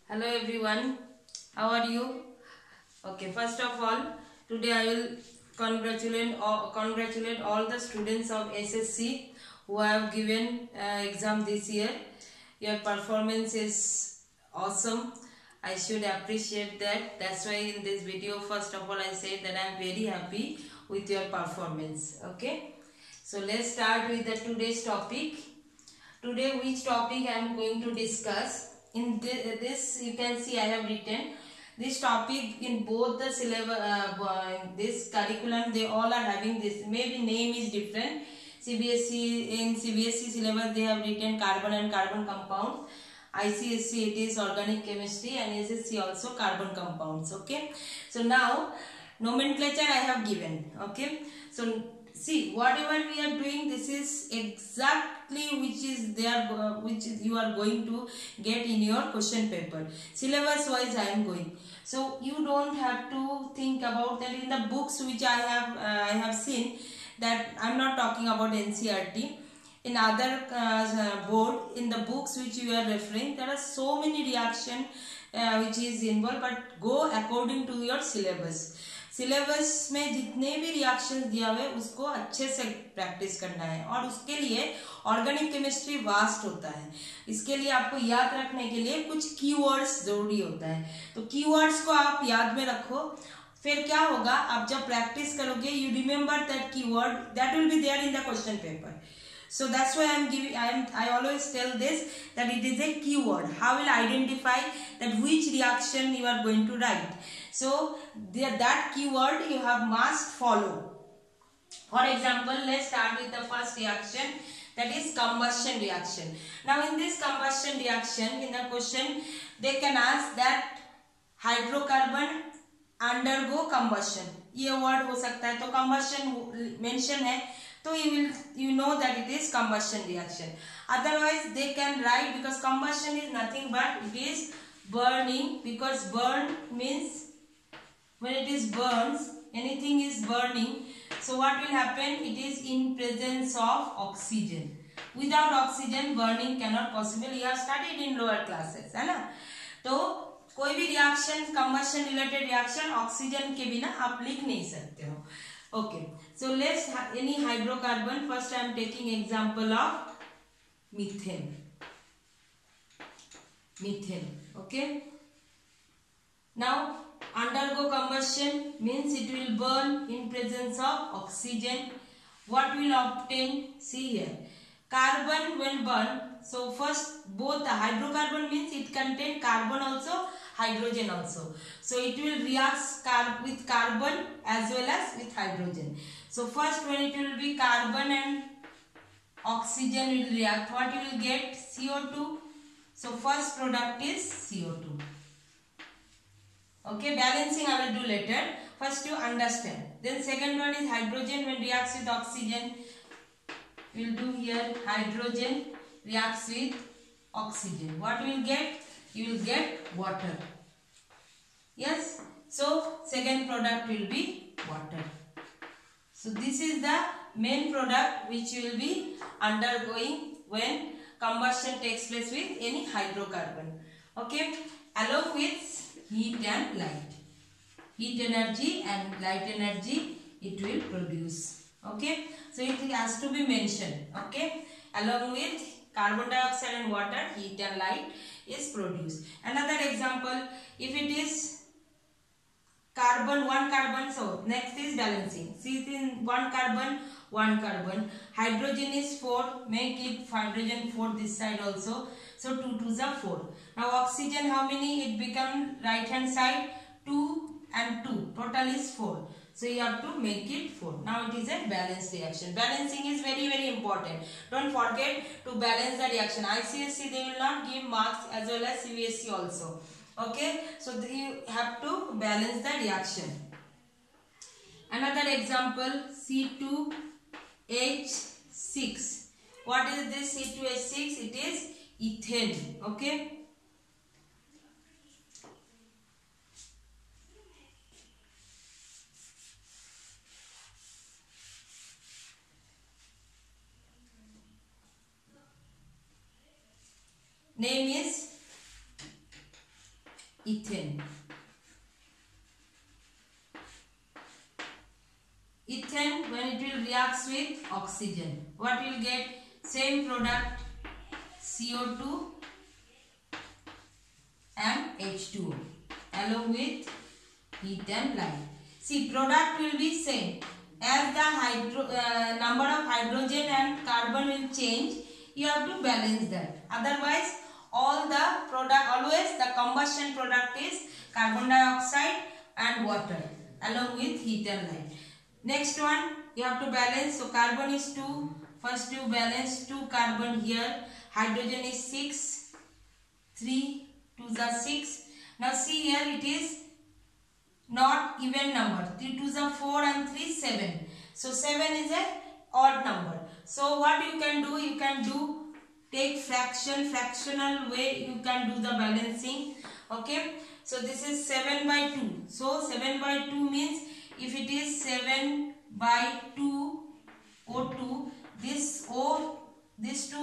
Hello everyone, how are you? Okay, first of all, today I will congratulate all the students of SSC who have given exam this year. Your performance is awesome. I should appreciate that. That's why in this video, first of all, I said that I am very happy with your performance. Okay, so let's start with the today's topic. Today which topic I am going to discuss. In this you can see I have written this topic in both the syllabus, this curriculum they all are having this, maybe name is different. CBSE syllabus they have written carbon and carbon compounds. ICSE it is organic chemistry and SSC also carbon compounds. Okay, so now nomenclature I have given. Okay, so see whatever we are doing, this is exactly which is there, which is you are going to get in your question paper. Syllabus wise I am going, so you don't have to think about that. In the books which I have seen, that I am not talking about NCERT. In other board, in the books which you are referring, there are so many reaction which is involved, but go according to your syllabus. Syllabus में जितने भी reactions दिया हुआ है उसको अच्छे से practice करना है, और उसके लिए ऑर्गेनिक केमिस्ट्री वास्ट होता है. इसके लिए आपको याद रखने के लिए कुछ कीवर्ड्स जरूरी होता है, तो कीवर्ड्स को आप याद में रखो. फिर क्या होगा, आप जब प्रैक्टिस करोगे you remember that keyword, that will be there in the question paper. So that's why I always tell this, that it is a keyword. How will identify that which reaction you are going to write? So that keyword you have must follow. For example, let's start with the first reaction, that is combustion reaction. Now in this combustion reaction, in the question they can ask that hydrocarbon undergo combustion. ये word हो सकता है, तो combustion mention है, so you know that it is combustion reaction. Otherwise they can write, because combustion is nothing but it is burning, because burn means when it is burns, anything is burning. So what will happen, it is in presence of oxygen. Without oxygen burning cannot possible. You have studied in lower classes, है ना. तो कोई भी reaction, combustion related reaction oxygen के बिना आप लिख नहीं सकते हो. Okay, so let's any hydrocarbon. First I am taking example of methane. Okay, now undergo combustion means it will burn in presence of oxygen. What will obtain? See here, carbon when burned. So first both the hydrocarbon means it contain carbon also, hydrogen also. So it will react with carbon as well as with hydrogen. So first when it will be carbon and oxygen will react, what you will get? CO2. So first product is CO2. Okay, balancing I will do later. First you understand. Then second one is hydrogen when reacts with oxygen. We will do here hydrogen reacts with oxygen. What you will get? You will get water. Yes. So second product will be water. So this is the main product which you will be undergoing when combustion takes place with any hydrocarbon. Okay. Along with heat and light. Heat energy and light energy it will produce. Okay. So it has to be mentioned. Okay. Along with carbon dioxide and water, heat and light is produced. Another example, if it is carbon, one carbon, so next is balancing. See, in one carbon, hydrogen is 4, make it hydrogen 4 this side also. So 2 2s are 4. Now oxygen how many? It become right hand side 2 and 2. Total is 4. So you have to make it 4. Now it is a balanced reaction. Balancing is very very important. Don't forget to balance the reaction. ICSE they will not give marks, as well as CBSE also. Okay, so you have to balance the reaction. Another example, C2H6. What is this C2H6? It is ethane. Okay. Name is ethane. Ethane, when it will reacts with oxygen, what will get? Same product, CO2 and H2O along with heat and light. See, product will be same. As the number of hydrogen and carbon will change, you have to balance that. Otherwise, all the product, always the combustion product is carbon dioxide and water along with heat and light. Next one, you have to balance. So carbon is 2. First you balance 2 carbon here. Hydrogen is 6. 3 2s are 6. Now see here, it is not even number. 3 2s are 4 and 3 7. So 7 is a odd number. So what you can do? You can do take fractional way. You can do the balancing. Okay. So this is 7 by 2. So 7 by 2 means if it is 7 by 2 O2, this 2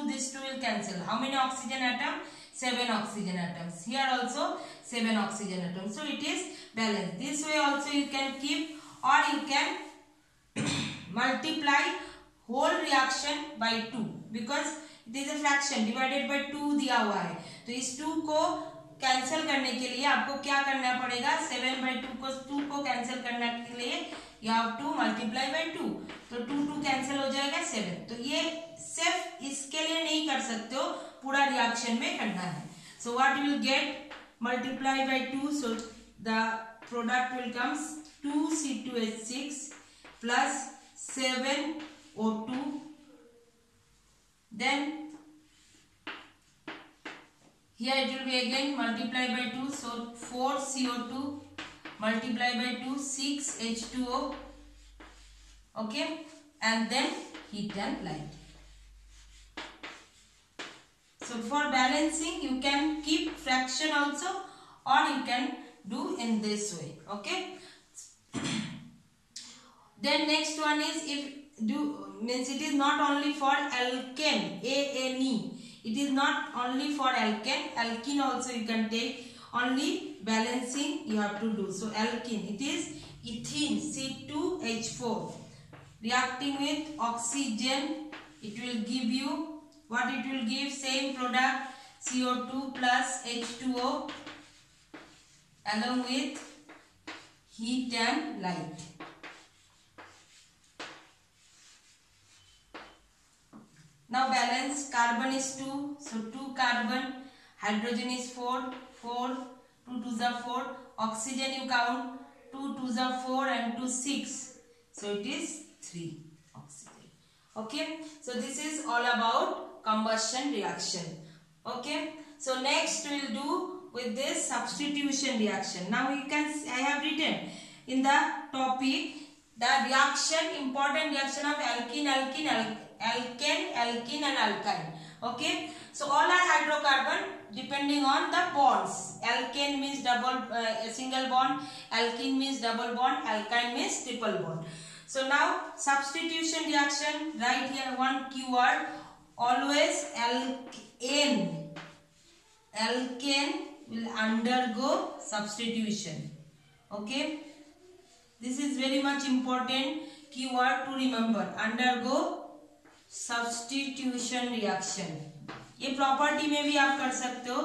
will cancel. How many oxygen atoms? 7 oxygen atoms. Here also 7 oxygen atoms. So it is balanced. This way also you can keep, or you can multiply whole reaction by 2 because it is a fraction divided by 2 दिया हुआ है. तो इस 2 को cancel करने के लिए आपको क्या करना पड़ेगा? 7 by 2 को कैंसिल करने के लिए you have to multiply by 2. तो 2 कैंसिल हो जाएगा 7. तो ये सिर्फ इसके लिए नहीं कर सकते हो, पूरा रिएक्शन में करना है. So what you will get? Multiply by 2. So the product will comes 2C2H6 plus 7O2. Then here it will be again multiply by 2. So 4CO2 multiply by 2, 6H2O. Okay. And then heat and light. So for balancing you can keep fraction also, or you can do in this way. Okay. Then next one is, if means it is not only for alkane, ANE. It is not only for alkane. Alkene also you can take. Only balancing you have to do. So alkene, it is ethene, C2H4 reacting with oxygen. It will give you what? It will give same product, CO2 plus H2O along with heat and light. Now balance. Carbon is 2, so 2 carbon. Hydrogen is 4, 4, 2 2s are 4. Oxygen you count, 2 2s are 4 and 2 6. So it is 3 oxygen. Okay. So this is all about combustion reaction. Okay. So next we will do with this substitution reaction. Now you can, I have written in the topic the reaction, important reaction of alkene, alkene, alkane, alkene and alkyne. Okay. So all are hydrocarbon depending on the bonds. Alkane means single bond, alkene means double bond, alkyne means triple bond. So now substitution reaction, write here one keyword. Always alkane will undergo substitution. Okay. This is very much important keyword to remember. Undergo substitution reaction. ये property में भी आप कर सकते हो.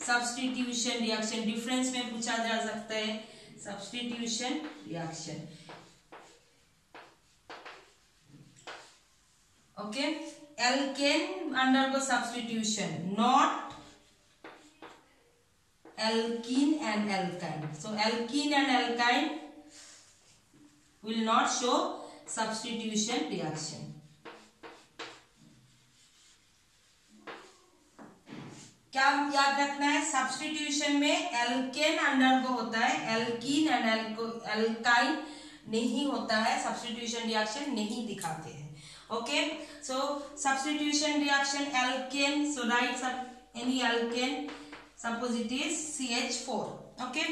Substitution reaction difference में पूछा जा सकता है. Substitution reaction. Okay. Alkane undergo substitution, not alkene and alkyne. So alkene and alkyne will not show substitution reaction. क्या याद रखना है? सब्स्टिट्यूशन में एल्केन अंडरगो होता है, एल्कीन एंड एल्काइन नहीं होता है. सब्स्टिट्यूशन रिएक्शन नहीं दिखाते हैं. Okay. So substitution reaction alkane. So write any alkane, suppose it is CH4. Okay.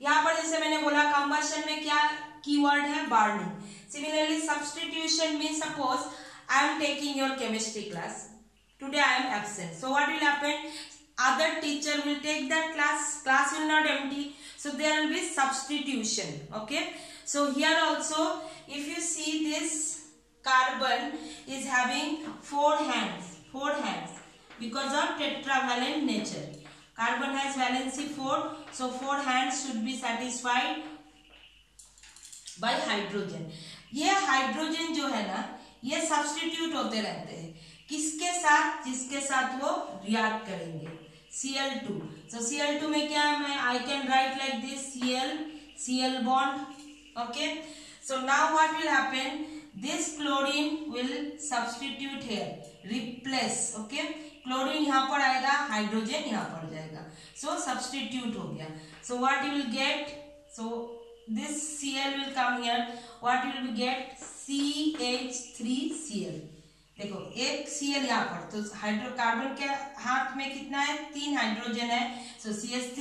यहाँ पर जैसे मैंने बोला कंबशन में क्या कीवर्ड है? बर्निंग. सिमिलरली सब्स्टिट्यूशन में suppose I am taking your chemistry class. Today I am absent. So what will happen? other teacher will take that class will not empty, so there will be substitution. Okay, so here also if you see this carbon is having 4 hands because of tetravalent nature. Carbon has valency 4, so 4 hands should be satisfied by hydrogen. ये hydrogen जो है ना, ये substitute होते रहते हैं किसके साथ, जिसके साथ वो रिएक्ट करेंगे, Cl2. So Cl2 में क्या है, मैं I can write like this, Cl bond. Okay, so now what will happen, this chlorine will substitute here, replace. Okay, chlorine यहाँ पर आएगा, हाइड्रोजन यहाँ पर जाएगा, so substitute हो गया. So what you will get, so this Cl will come here, what you will get, CH3Cl. देखो एक Cl यहाँ पर, तो हाइड्रोकार्बन के हाथ में कितना है, 3 हाइड्रोजन है, so CH3,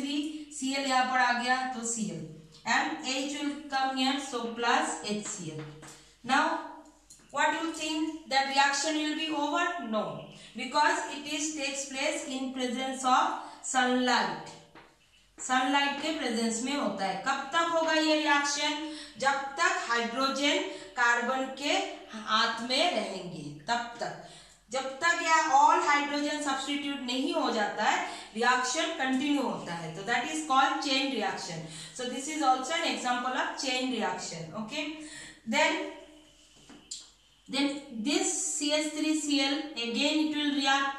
Cl यहाँ पर आ गया तो Cl, and H will come here, so plus HCl. Now what do you think, that reaction will be over? No, because it is takes place in presence of sunlight. Sunlight के presence में होता है. कब तक होगा ये reaction, जब तक हाइड्रोजन कार्बन के हाथ में रहेंगे तब तक. जब तक यह ऑल हाइड्रोजन सब्स्टिट्यूट नहीं हो जाता है, रिएक्शन कंटिन्यू होता है, तो that is called chain reaction. So this is also an example of chain reaction. Okay, then this CH3Cl again it will react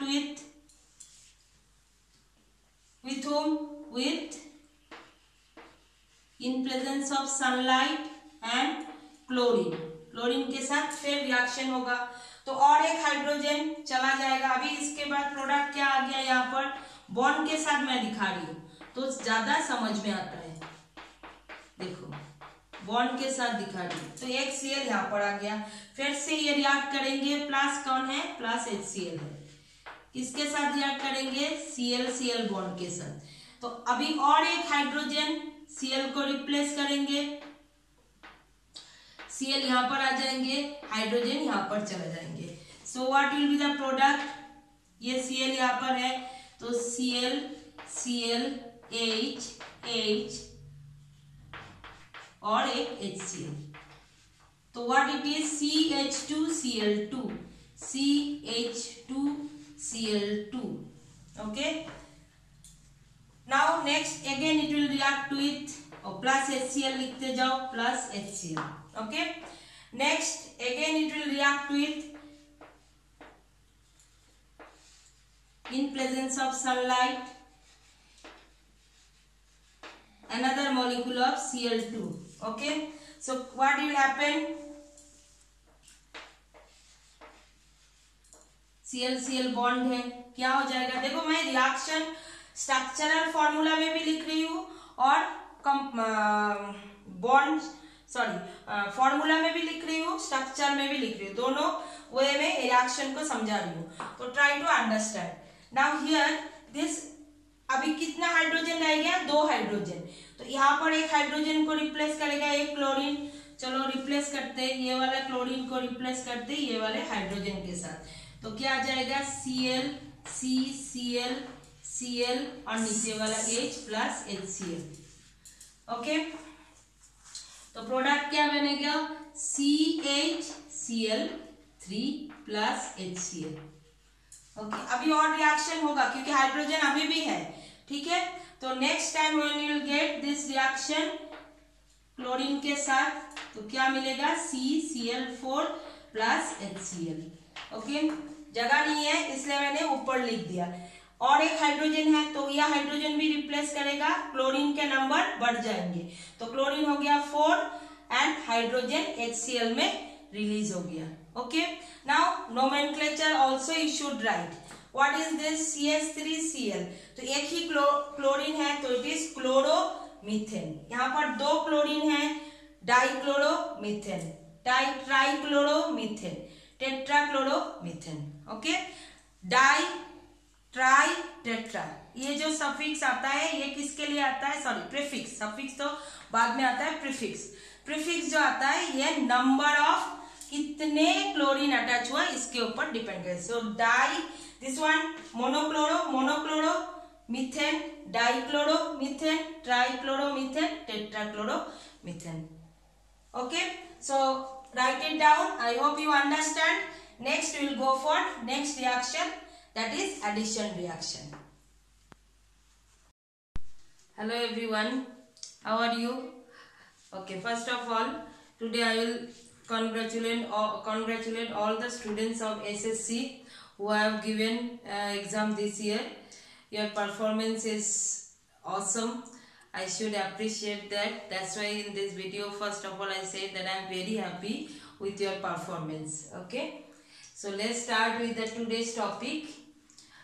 with whom, with in presence of sunlight and chlorine. Chlorine के साथ फिर reaction होगा, तो और एक hydrogen चला जाएगा. अभी इसके बाद प्रोडक्ट क्या आ गया, यहाँ पर बॉन्ड के साथ मैं दिखा रही हूँ तो ज्यादा समझ में आता है. देखो बॉन्ड के साथ दिखा रही हूँ, तो एक Cl यहाँ पर आ गया, फिर से ये रिएक्ट करेंगे, प्लस कौन है, प्लस HCl है. किसके साथ रिएक्ट करेंगे, Cl बॉन्ड के साथ. तो अभी और एक हाइड्रोजन Cl को रिप्लेस करेंगे, Cl यहाँ पर आ जाएंगे, हाइड्रोजन यहाँ पर चले जाएंगे. So what will be the product, ये Cl यहाँ पर है तो Cl H और एक HCl, तो what it is, CH2Cl2. Okay, now next again it will react with plus HCl, लिखते जाओ plus HCl. Okay, next again it will react with in presence of sunlight another molecule of Cl2. Okay, so what will happen, Cl bond है, क्या हो जाएगा. देखो मैं reaction structural formula में भी लिख रही हूँ और बॉन्ड फॉर्मूला में भी लिख रही हूँ, स्ट्रक्चर में भी लिख रही हूँ, दोनों वे में रिएक्शन को समझा रही हूँ. तो try to understand. Now here this, अभी कितना हाइड्रोजन रह गया, 2 हाइड्रोजन, तो यहाँ पर एक हाइड्रोजन को रिप्लेस करेगा एक क्लोरीन. चलो रिप्लेस करते हैं, ये वाला क्लोरीन को रिप्लेस करते हैं ये वाले हाइड्रोजन के साथ, तो क्या आ जाएगा, Cl और नीचे वाला H प्लस HCl. ओके, तो प्रोडक्ट क्या बनेगा, CHCl3 प्लस HCl. ओके, अभी और रिएक्शन होगा क्योंकि हाइड्रोजन अभी भी है. ठीक है, तो next time when you will get this reaction chlorine के साथ, तो क्या मिलेगा, CCl4 प्लस HCl. ओके, जगह नहीं है इसलिए मैंने ऊपर लिख दिया. और एक हाइड्रोजन है तो यह हाइड्रोजन भी रिप्लेस करेगा, क्लोरीन के नंबर बढ़ जाएंगे, तो क्लोरीन हो गया 4 एंड हाइड्रोजन HCl में रिलीज हो गया. Okay, now nomenclature also you should write. What is this, CH3Cl, तो एक ही क्लोरीन है तो इट इज क्लोरोमीथेन. यहाँ पर 2 क्लोरीन है, dichloromethane, trichloromethane, tetrachloromethane. Okay, di, tri, tetra, ये जो सफिक्स आता है ये किसके लिए आता है, प्रीफिक्स. सफिक्स तो बाद में आता है, प्रीफिक्स जो आता है ये नंबर ऑफ कितने क्लोरीन अटैच हुआ इसके ऊपर डिपेंड करे. So di, this one monochloro, methane, dichloromethane, trichloromethane, tetrachloromethane. Okay, so write it down. I hope you understand. Next we will go for next reaction, that is addition reaction. Hello everyone, how are you? Okay, first of all, today I will congratulate all the students of SSC who have given exam this year. Your performance is awesome. I should appreciate that. That's why in this video, first of all, I said that I am very happy with your performance. Okay, so let's start with the today's topic.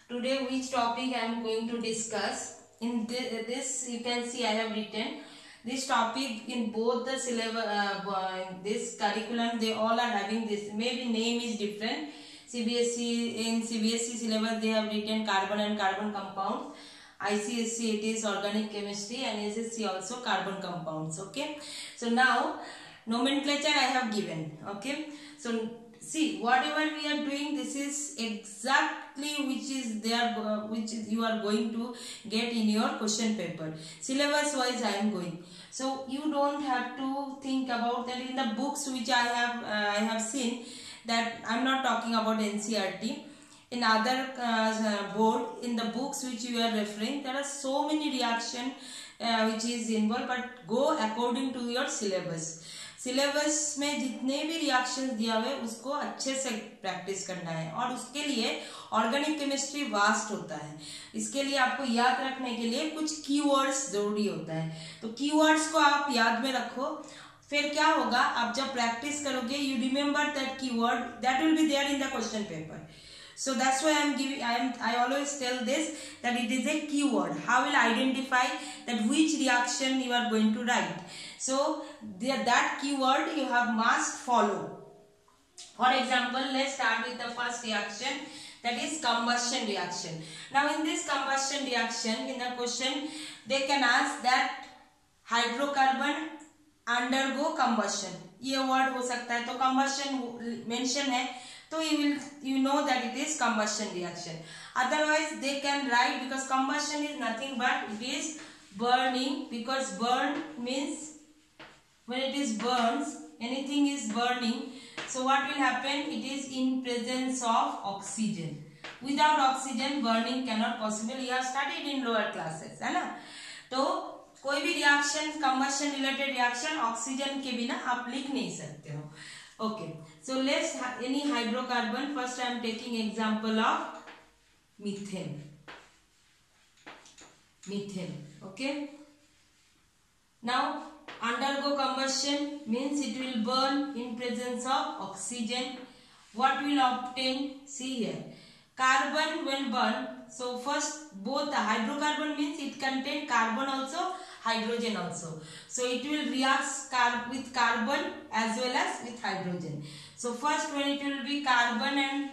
Today, which topic I am going to discuss? In this, you can see I have written this topic in both the syllabus, this curriculum. They all are having this. Maybe name is different. CBSE syllabus they have written carbon and carbon compounds. ICSE it is organic chemistry, and SSC also carbon compounds. Okay, so now nomenclature I have given. Okay, so see, whatever we are doing, this is exactly which is there, which you are going to get in your question paper. Syllabus wise I am going, so you don't have to think about that. In the books which I have seen, that I am not talking about NCERT. In other board, in the books which you are referring, there are so many reaction which is involved, but go according to your syllabus. Syllabus में जितने भी reactions दिया हुए उसको अच्छे से practice करना है, और उसके लिए ऑर्गेनिक केमिस्ट्री वास्ट होता है. इसके लिए आपको याद रखने के लिए कुछ कीवर्ड्स जरूरी होता है. तो कीवर्ड्स को आप याद में रखो. फिर क्या होगा, आप जब प्रैक्टिस करोगे, you remember that keyword, that will be there in the question paper. So that's why I always tell this, that it is a keyword. How will identify that which reaction you are going to write? So that keyword you have must follow. For example, let's start with the first reaction, that is combustion reaction. Now in this combustion reaction, in the question they can ask that hydrocarbon undergo combustion. ये word हो सकता है. तो combustion mention है, so you know that it is combustion reaction. Otherwise they can write, because combustion is nothing but it is burning, because burn means when it is burns, anything is burning. So what will happen, it is in presence of oxygen. Without oxygen burning cannot possible. You have studied in lower classes, है ना. तो कोई भी reaction, combustion related reaction oxygen के बिना आप लिख नहीं सकते हो. Okay, so let's any hydrocarbon. First I am taking example of methane. Okay, now undergo combustion means it will burn in presence of oxygen. What will obtain? See here, carbon will burn. So first both the hydrocarbon means it contain carbon also, hydrogen also. So it will react with carbon as well as with hydrogen. So first when it will be carbon and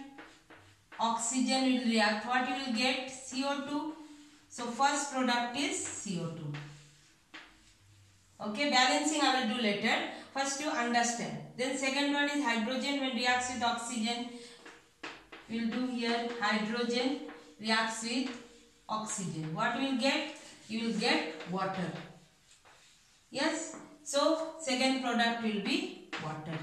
oxygen will react, what you will get? CO2. So first product is CO2. Okay, balancing I will do later. First you understand. Then second one is hydrogen when reacts with oxygen. We will do here hydrogen reacts with oxygen. What you will get? You will get water. Yes. So second product will be water.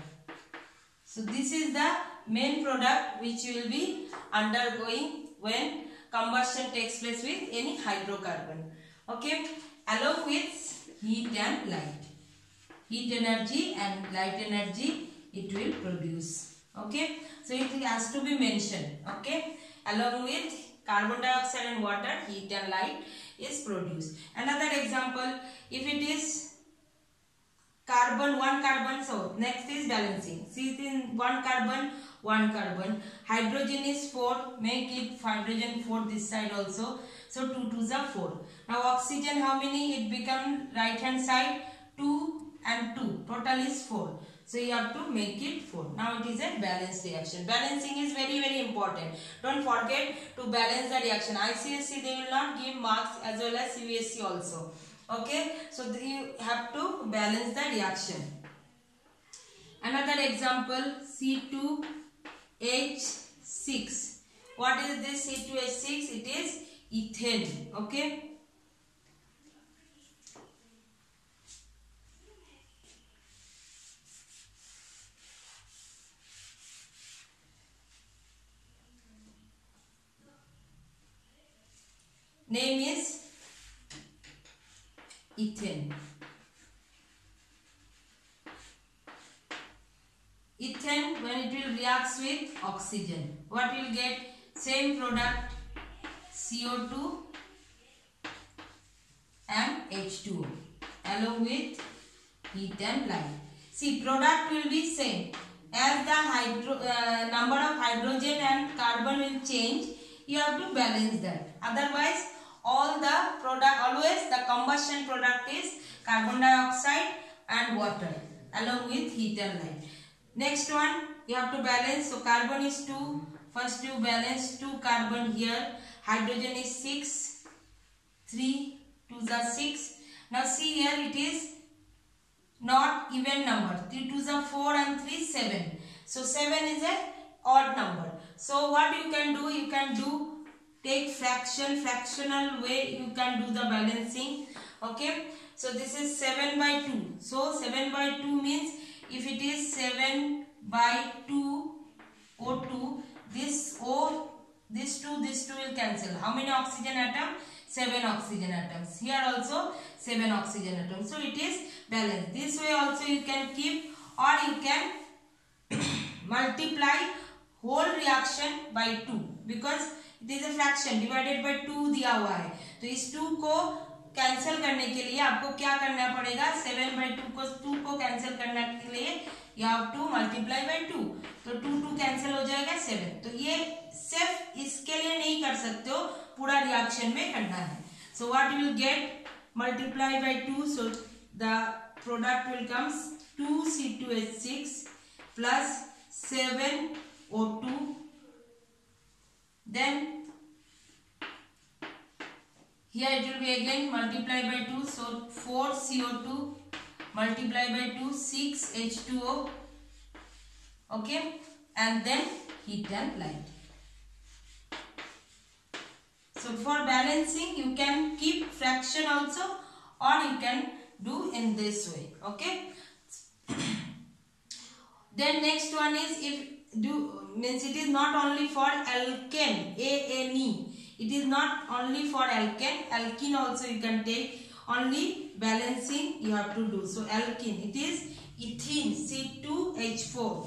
So this is the main product which you will be undergoing when combustion takes place with any hydrocarbon. Okay. Along with heat and light. Heat energy and light energy it will produce. Okay. So it has to be mentioned. Okay. Along with carbon dioxide and water, heat and light is produced. Another example, if it is carbon, one carbon, so next is balancing. See, in one carbon, hydrogen is 4, make it hydrogen 4 this side also. So 2 2s are 4. Now oxygen how many? It become right hand side 2 and 2. Total is 4. So you have to make it 4. Now it is a balanced reaction. Balancing is very very important. Don't forget to balance the reaction. ICSE they will not give marks as well as CBSE also. Okay. So you have to balance the reaction. Another example, C2H6. What is this C2H6? It is ethane. Okay. Name is ethane. Ethane, when it will reacts with oxygen, what will get? Same product, CO2 and H2O along with heat and light. See, product will be same. As the number of hydrogen and carbon will change, you have to balance that. Otherwise, all the product, always the combustion product is carbon dioxide and water along with heat and light. Next one, you have to balance. So carbon is 2. First you balance 2 carbon here. Hydrogen is 6. 3, 2s are 6. Now see here, it is not even number. 3 2s are 4 and 3 7. So 7 is a odd number. So what you can do? You can do take fractional way you can do the balancing. Okay. So this is 7 by 2. So 7 by 2 means if it is 7 by 2 O2, this 2 will cancel. How many oxygen atoms? 7 oxygen atoms. Here also 7 oxygen atoms. So it is balanced. This way also you can keep, or you can multiply whole reaction by 2 because it is a fraction divided by 2 दिया हुआ है. तो इस 2 को cancel करने के लिए आपको क्या करना पड़ेगा? 7 by 2 को कैंसिल करने के लिए you have to multiply by 2. तो 2 कैंसिल हो जाएगा 7. तो ये सिर्फ इसके लिए नहीं कर सकते हो, पूरा रिएक्शन में करना है. So what you will get? Multiply by 2. So the product will comes 2C2H6 plus 7O2. Then here it will be again multiply by 2. So 4CO2 multiply by 2, 6H2O. Okay. And then heat and light. So for balancing you can keep fraction also, or you can do in this way. Okay. Then next one is, if do means it is not only for alkane, ANE. It is not only for alkane. Alkene also you can take. Only balancing you have to do. So alkene, it is ethene, C2H4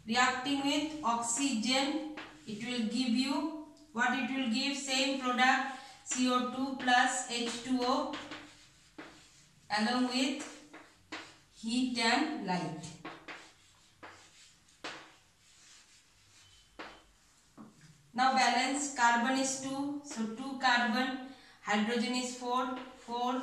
reacting with oxygen. It will give you what? It will give same product, CO2 plus H2O along with heat and light. Now balance. Carbon is 2. So 2 carbon. Hydrogen is 4. 4.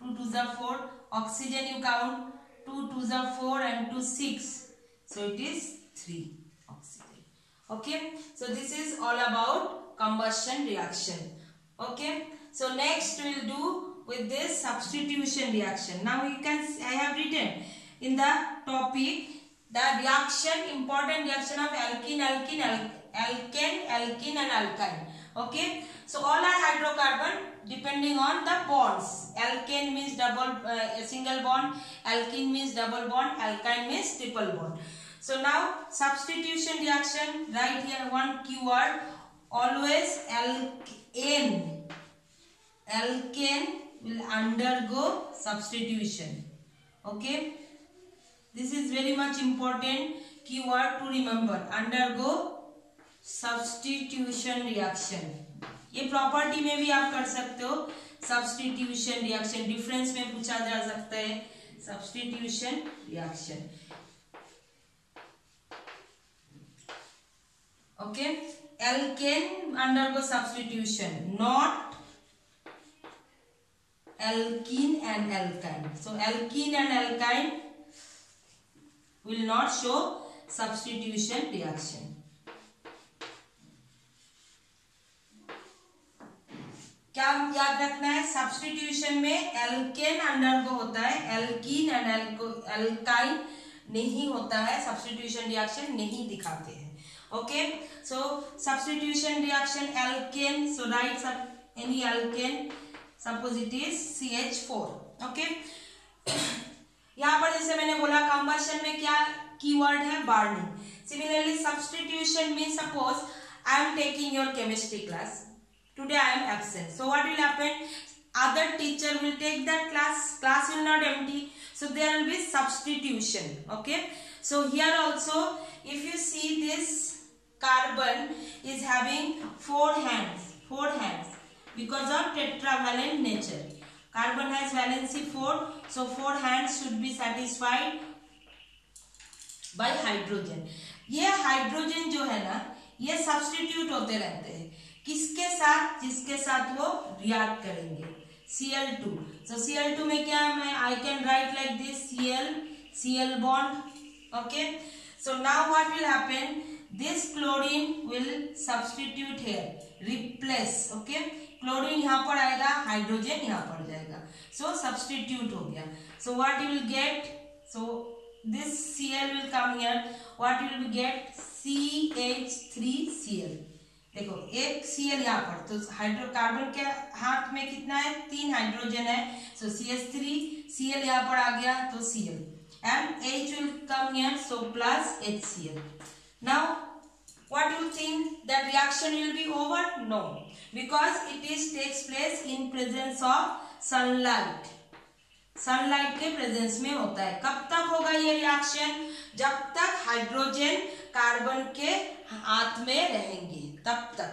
2 2s are 4. Oxygen you count. 2 2s are 4 and 2 6. So it is 3 oxygen. Okay. So this is all about combustion reaction. Okay. So next we will do with this substitution reaction. Now you can, I have written in the topic the reaction, important reaction of alkene, alkene, alkene and alkyne. Okay. So all are hydrocarbon depending on the bonds. Alkane means single bond, alkene means double bond, alkyne means triple bond. So now substitution reaction, write here one keyword. Always alkane will undergo substitution. Okay. This is very much important keyword to remember. Undergo substitution reaction. ये property में भी आप कर सकते हो. Substitution reaction difference में पूछा जा सकता है. Substitution reaction. Okay. Alkane undergo substitution, not alkene and alkyne. So alkene and alkyne will not show substitution reaction. क्या याद रखना है? सब्स्टिट्यूशन में एल्केन अंडरगो होता है, एल्कीन एंड एल्काइन नहीं होता है. सब्स्टिट्यूशन रिएक्शन नहीं दिखाते हैं. Okay. So substitution reaction alkane. So write any alkane, suppose it is CH4. Okay, यहाँ पर जैसे मैंने बोला कंबशन में क्या कीवर्ड है, बर्निंग. सिमिलरली सब्स्टिट्यूशन में suppose I am taking your chemistry class. Today I am absent. So what will happen? Other teacher will take that class. Class will not empty. So there will be substitution. Okay. So here also, if you see this carbon is having 4 hands. 4 hands because of tetravalent nature. Carbon has valency 4. So 4 hands should be satisfied by hydrogen. ये hydrogen जो है ना, ये substitute होते रहते हैं किसके साथ, जिसके साथ वो रिएक्ट करेंगे. Cl2. So Cl2 में क्या है, मैं I can write like this, Cl bond. Okay. So now what will happen? This chlorine will substitute here, replace. Okay. Chlorine यहाँ पर आएगा, हाइड्रोजन यहाँ पर जाएगा. So substitute हो गया. So what you will get? So this Cl will come here. What you will get? CH3Cl. देखो एक Cl यहाँ पर, तो हाइड्रोकार्बन के हाथ में कितना है, 3 हाइड्रोजन है. So CH3 Cl यहाँ पर आ गया तो Cl and H will come here, so plus HCl. Now what do you think, that reaction will be over? No, because it is takes place in presence of sunlight. Sunlight के presence में होता है. कब तक होगा ये reaction? जब तक हाइड्रोजन कार्बन के हाथ में रहेंगे तब तक.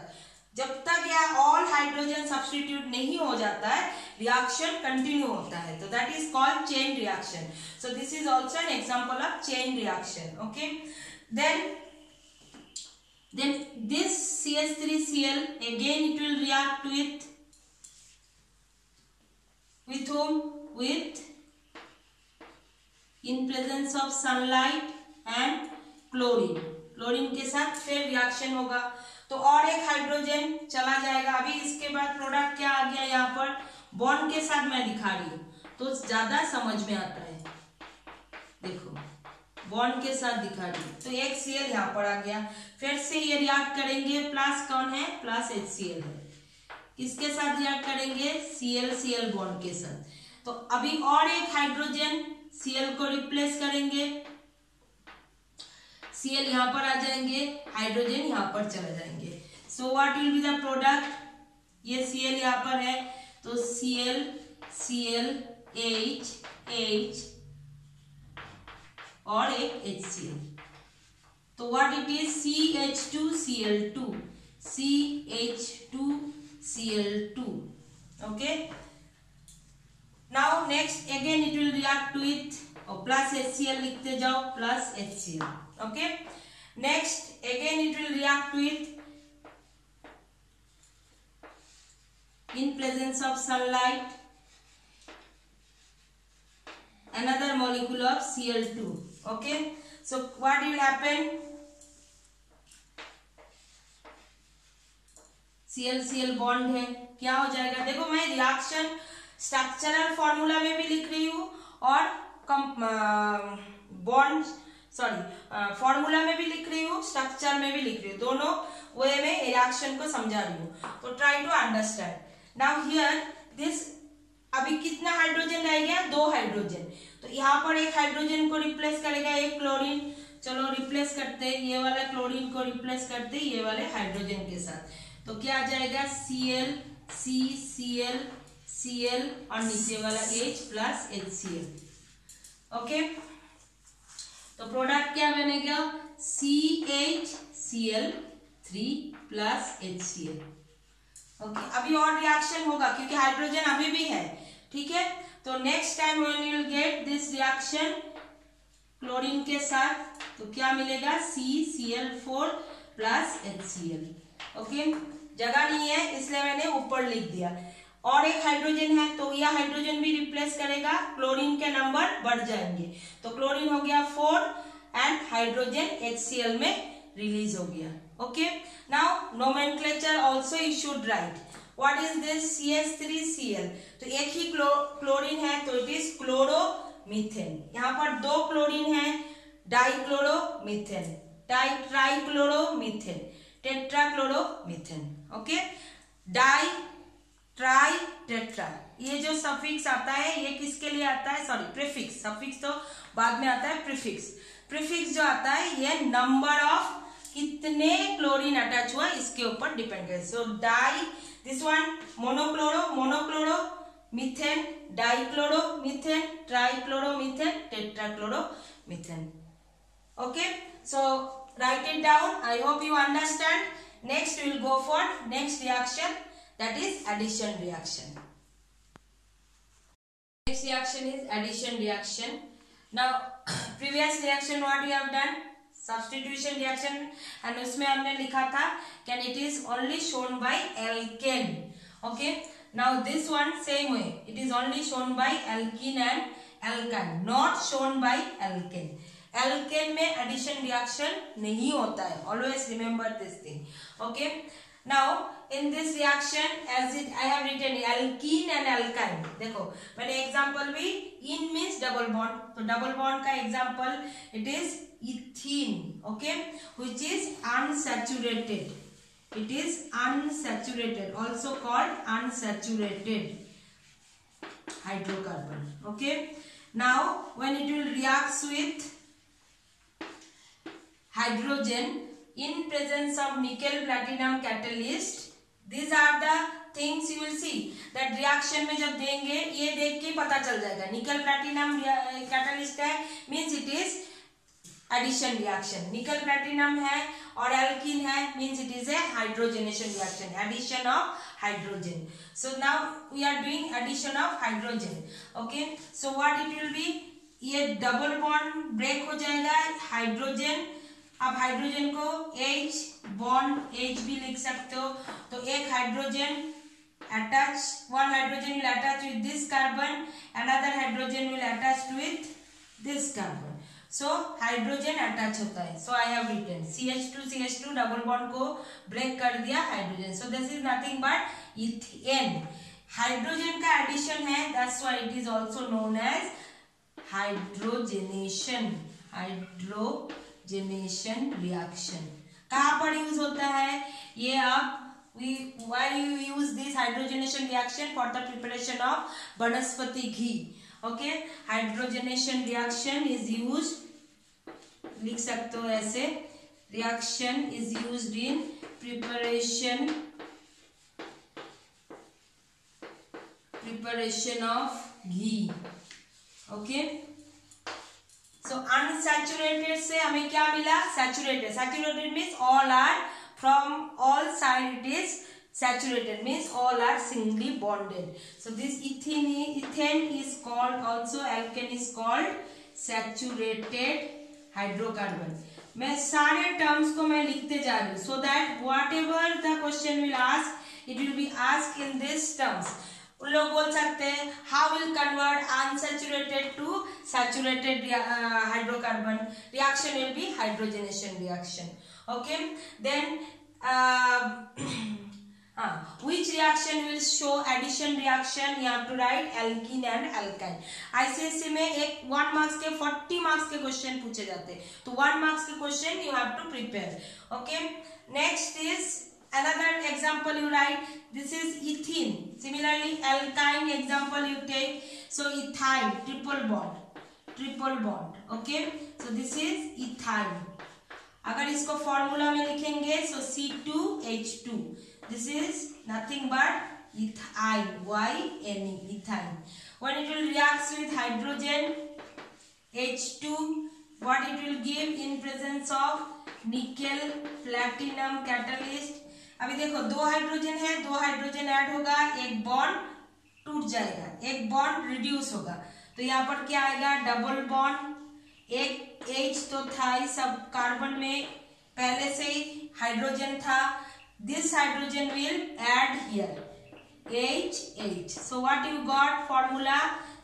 जब तक यह ऑल हाइड्रोजन सब्स्टिट्यूट नहीं हो जाता है, रिएक्शन कंटिन्यू होता है. तो that is called chain reaction. So this is also an example of chain reaction. Okay, then this CH3Cl again it will react with whom? With in presence of sunlight and chlorine. Chlorine के साथ फिर reaction होगा तो और एक hydrogen चला जाएगा. अभी इसके बाद प्रोडक्ट क्या आ गया, यहाँ पर बॉन्ड के साथ मैं दिखा रही हूँ तो ज्यादा समझ में आता है. देखो बॉन्ड के साथ दिखा रही हूँ तो एक Cl यहाँ पर आ गया. फिर से ये रिएक्ट करेंगे, प्लस कौन है, प्लस HCl है. किसके साथ रिएक्ट करेंगे, Cl बॉन्ड के साथ. तो अभी और एक हाइड्रोजन Cl को रिप्लेस करेंगे. Cl यहाँ पर आ जाएंगे, हाइड्रोजन यहाँ पर चले जाएंगे. So what will be the product, ये Cl यहाँ पर है तो Cl H और एक HCl. तो what it is, CH2Cl2. Okay. Now next again it will react with plus HCl लिखते जाओ, plus HCl. Okay. Next again it will react with in presence of sunlight another molecule of Cl2. Okay. So what will happen? Cl bond है, क्या हो जाएगा? देखो मैं reaction structural formula में भी लिख रही हूँ और फॉर्मूला में भी लिख रही हूँ, स्ट्रक्चर में भी लिख रही हूँ. दोनों वे में रिएक्शन को समझा रही हूँ. तो try to understand. Now here this, अभी कितना हाइड्रोजन रह गया, 2 हाइड्रोजन. तो यहाँ पर एक हाइड्रोजन को रिप्लेस करेगा एक क्लोरीन. चलो रिप्लेस करते, ये वाला क्लोरीन को रिप्लेस करते ये वाले हाइड्रोजन के साथ. तो क्या आ जाएगा, Cl और नीचे वाला H प्लस HCl. ओके. तो प्रोडक्ट क्या बनेगा, CHCl3 प्लस HCl. ओके. अभी और रिएक्शन होगा क्योंकि हाइड्रोजन अभी भी है. ठीक है. तो next time when you will get this reaction chlorine के साथ तो क्या मिलेगा, CCl4 प्लस HCl. ओके. जगह नहीं है इसलिए मैंने ऊपर लिख दिया. और एक हाइड्रोजन है तो यह हाइड्रोजन भी रिप्लेस करेगा, क्लोरीन के नंबर बढ़ जाएंगे. तो क्लोरीन हो गया 4 एंड हाइड्रोजन HCl में रिलीज हो गया. Okay. Now nomenclature also you should write. What is this, CH3Cl. तो एक ही क्लोरीन है तो इट इज क्लोरोमीथेन. यहाँ पर 2 क्लोरीन है, dichloromethane, trichloromethane, tetrachloromethane. Okay. Di tri tetra. ये जो सफिक्स आता है ये किसके लिए आता है, सॉरी प्रीफिक्स, सफिक्स तो बाद में आता है, प्रीफिक्स। प्रीफिक्स जो आता है ये नंबर ऑफ कितने क्लोरीन अटैच हुआ इसके ऊपर डिपेंड है। So di, this one monochloro, monochloro methane, dichloro methane, trichloro methane, tetrachloro methane. Okay, so write it down. I hope you understand. Next we will go for next reaction, that is addition reaction. Next reaction is addition reaction. Now previous reaction what we have done, substitution reaction, and उसमें हमने लिखा था can it is only shown by alkane. Okay, now this one same way, it is only shown by alkene and alkyne, not shown by alkane. Alkane में addition reaction नहीं होता है, always remember this thing. Okay, now in this reaction as it I have written alkene and alkyne. देखो मैंने example भी, ene means double bond, तो double bond का example it is ethene, okay, which is unsaturated, it is unsaturated, also called unsaturated hydrocarbon. Okay, now when it will reacts with hydrogen in presence of nickel platinum catalyst, these are the things you will see that reaction में जब देंगे ये देख के पता चल जाएगा nickel platinum catalyst है, means it is addition reaction. Nickel platinum है और एल्कीन है, means it is a hydrogenation reaction, addition of hydrogen. So now we are doing addition of hydrogen. Okay, so what it will be, ये double bond break हो जाएगा, hydrogen, आप hydrogen को H bond H भी लिख सकते हो, तो एक hydrogen attach, one hydrogen will attach with this carbon, another hydrogen will attach with this carbon, so hydrogen attach होता है। So I have written CH2 double bond को ब्रेक कर दिया hydrogen, so this is nothing but ethane. Hydrogen का addition है, that's why it is also known as hydrogenation, hydrogenation reaction. कहाँ पर use होता है ये, आप why you use this hydrogenation reaction for the preparation of vanaspati ghee. Okay, hydrogenation reaction is used, लिख सकते हो ऐसे, reaction is used in preparation of ghee. Okay, so unsaturated से हमें क्या मिला, saturated, saturated means all are from all side it is saturated, means all are singly bonded. So this ethane is called, also alkane is called saturated hydrocarbon. मैं सारे terms को मैं लिखते जा रही हूँ, so that whatever the question will ask, it will be asked in these terms. उन लोग बोल सकते हैं how will convert unsaturated to saturated hydrocarbon, reaction will be hydrogenation reaction. Okay, then which reaction will show addition reaction, you have to write alkene and alkyne. ICSE में एक 1 marks के 40 marks के question पूछे जाते हैं, तो 1 marks के question you have to prepare. Okay, next is another example you write, this is ethene, similarly alkyne example you take, so ethyne, triple bond. Okay, so this is ethyne. अगर इसको formula में लिखेंगे, so C2H2, this is nothing but ethyne, Y-N-E, ethyne. When it will react with hydrogen H2, what it will give in presence of nickel platinum catalyst. अभी देखो दो hydrogen है, दो hydrogen add होगा, एक बॉन्ड टूट जाएगा, एक बॉन्ड रिड्यूस होगा, तो यहाँ पर क्या आएगा, डबल बॉन्ड, एक H तो था ही, सब कार्बन में पहले से ही हाइड्रोजन था, this hydrogen will add here H, so what you got formula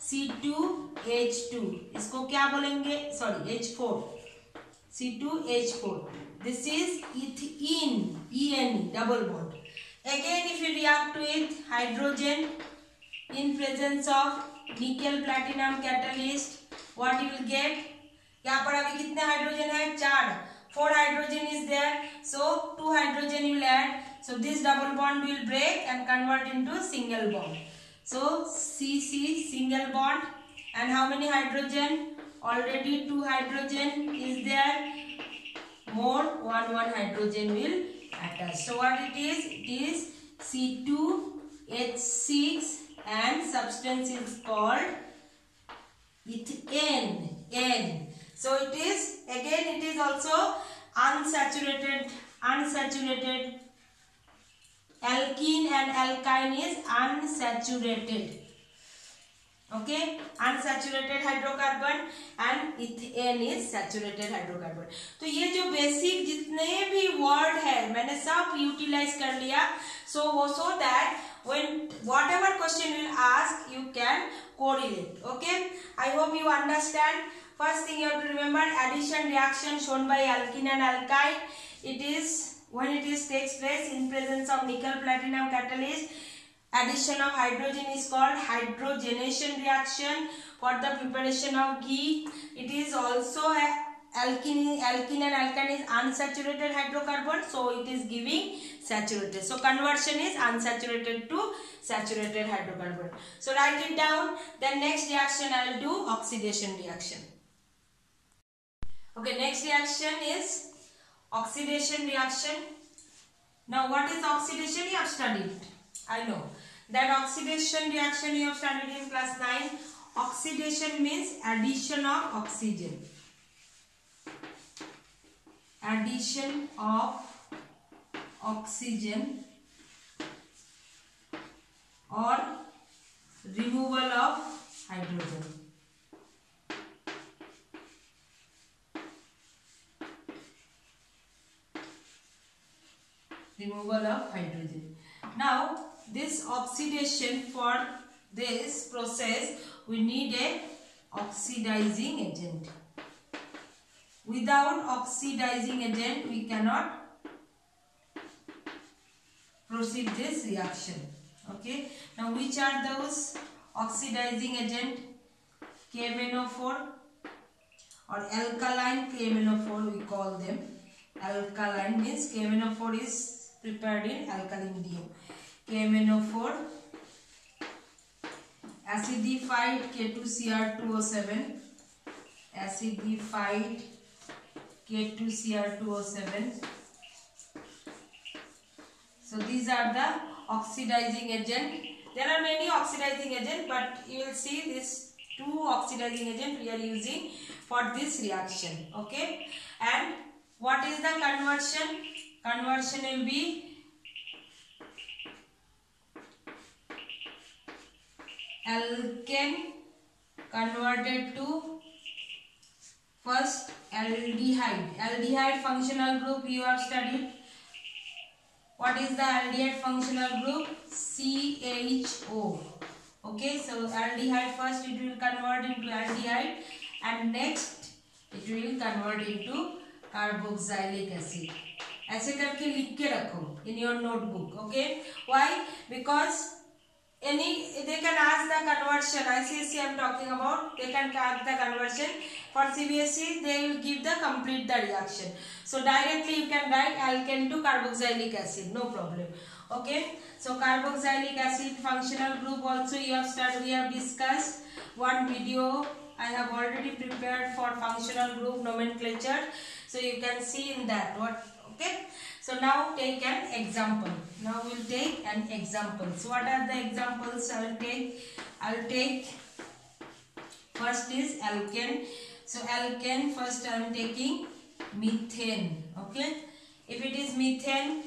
C2H2, इसको क्या बोलेंगे, sorry H4, C2H4, this is ethene, E-N-E, double bond. Again if you react with hydrogen in presence of nickel platinum catalyst, what you will get, यहाँ पर अभी कितने hydrogen है, 4, 4 hydrogen is there, so 2 hydrogen you will add, So this double bond will break and convert into single bond. So CC single bond, and how many hydrogen? Already 2 hydrogen is there. More one hydrogen will attach. So what it is? It is C2H6 and substance is called ethane. N. So it is, again it is also unsaturated. Alkene and alkyne is unsaturated. Okay, unsaturated hydrocarbon and ethane is saturated hydrocarbon. तो ये जो basic जितने भी word है मैंने सब utilise कर लिया. So that when whatever question will ask you can correlate. Okay, I hope you understand. First thing you have to remember, addition reaction shown by alkene and alkyne. It is when it is takes place in presence of nickel platinum catalyst. Addition of hydrogen is called hydrogenation reaction for the preparation of ghee. It is also alkene and alkyne is unsaturated hydrocarbon, so it is giving saturated. So conversion is unsaturated to saturated hydrocarbon. So write it down. Then next reaction I will do oxidation reaction. Okay, next reaction is oxidation reaction. Now what is oxidation? You have studied. I know that oxidation reaction you have studied in class 9. Oxidation means addition of oxygen. Addition of oxygen or removal of hydrogen. Removal of hydrogen. Now this oxidation, for this process we need a oxidizing agent. Without oxidizing agent we cannot proceed this reaction. Okay, now which are those oxidizing agent? KMnO4 or alkaline KMnO4 we call them. Alkaline means KMnO4 is prepared in alkali medium. KMnO4, acidified K2Cr2O7, acidified K2Cr2O7. So these are the oxidizing agent. There are many oxidizing agents, but you will see these 2 oxidizing agents we are using for this reaction. Okay, and what is the conversion? Conversion will be alkane converted to first aldehyde. Aldehyde functional group you have studied. What is the aldehyde functional group? CHO. Okay, so aldehyde first it will convert into aldehyde and next it will convert into carboxylic acid. ऐसे करके लिख के रखो in your notebook. Okay, why? Because they can ask the conversion. ICSE I am talking about. They can ask the conversion. For CBSE they will give the complete the reaction. So directly you can write alkane to carboxylic acid. No problem. Okay. So carboxylic acid functional group also you have started. We have discussed one video. I have already prepared for functional group nomenclature. So you can see in that what. Okay. So now take an example. Now we will take an example. So what are the examples I will take? I will take first is alkane. So alkane first I am taking methane. Okay. If it is methane,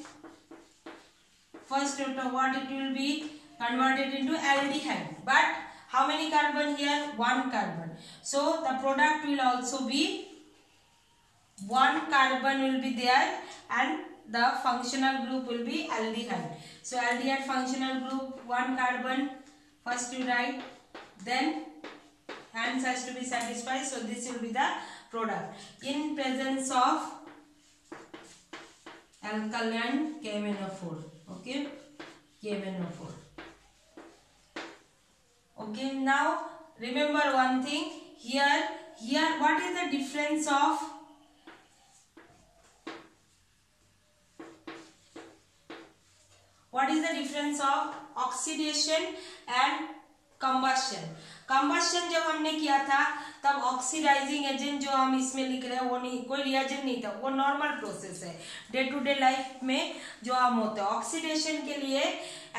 first what it will be converted into aldehyde. But how many carbon here? 1 carbon. So the product will also be 1 carbon will be there and the functional group will be aldehyde. So aldehyde functional group 1 carbon first you write, then hands has to be satisfied. So this will be the product in presence of alkaline KMnO4. Okay, KMnO4. Okay, now remember one thing here what is the difference of What is the difference of oxidation and combustion? Combustion जब हमने किया था तब oxidising agent जो हम इसमें लिख रहे हैं वो नहीं, कोई रिएजेंट नहीं था, वो नॉर्मल प्रोसेस है डे टू डे लाइफ में जो हम होते हैं। ऑक्सीडेशन के लिए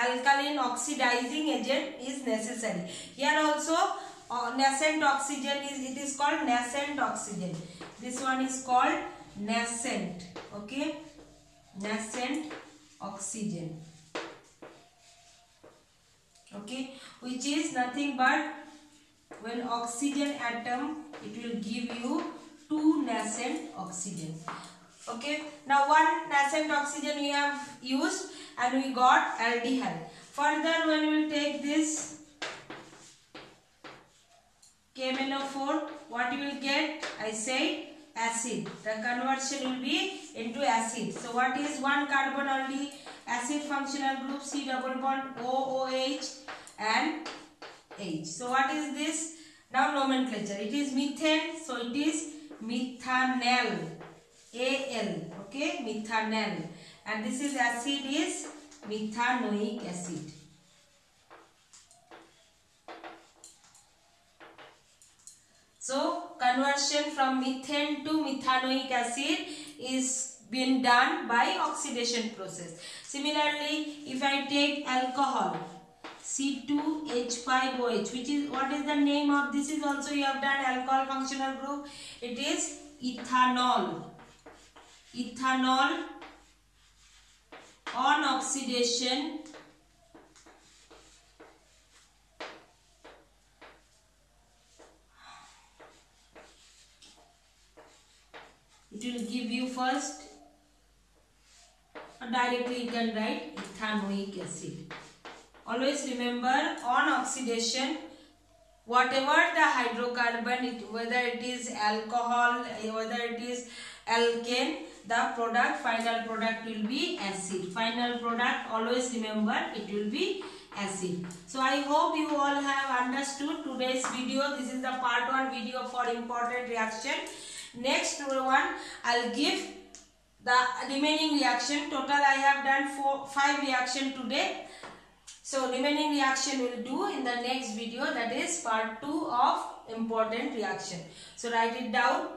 alkaline oxidising agent is necessary. Here also nascent oxygen it is called nascent oxygen. This one is called nascent. Okay, nascent oxygen. Okay, which is nothing but when oxygen atom it will give you 2 nascent oxygen. Okay, now one nascent oxygen we have used and we got aldehyde. Further when we will take this KMnO4, what you will get? I say acid. The conversion will be into acid. So what is one carbon only acid functional group? C double bond OOH and H. So what is this? Now nomenclature. It is methane. So it is methanal. Al. Okay, methanal. And this is acid is methanoic acid. So conversion from methane to methanoic acid is been done by oxidation process. Similarly, if I take alcohol C2H5OH, which is what is the name of this? Is also you have done alcohol functional group. It is ethanol. Ethanol on oxidation it will give you first, or directly you can write ethanoic acid. Always remember on oxidation whatever the hydrocarbon, whether it is alcohol, whether it is alkane, the product, final product will be acid. Final product, always remember it will be acid. So I hope you all have understood today's video. This is the part 1 video for important reaction. Next one I'll give the remaining reaction. Total I have done 5 reaction today. So remaining reaction we will do in the next video, that is part 2 of important reaction. So write it down.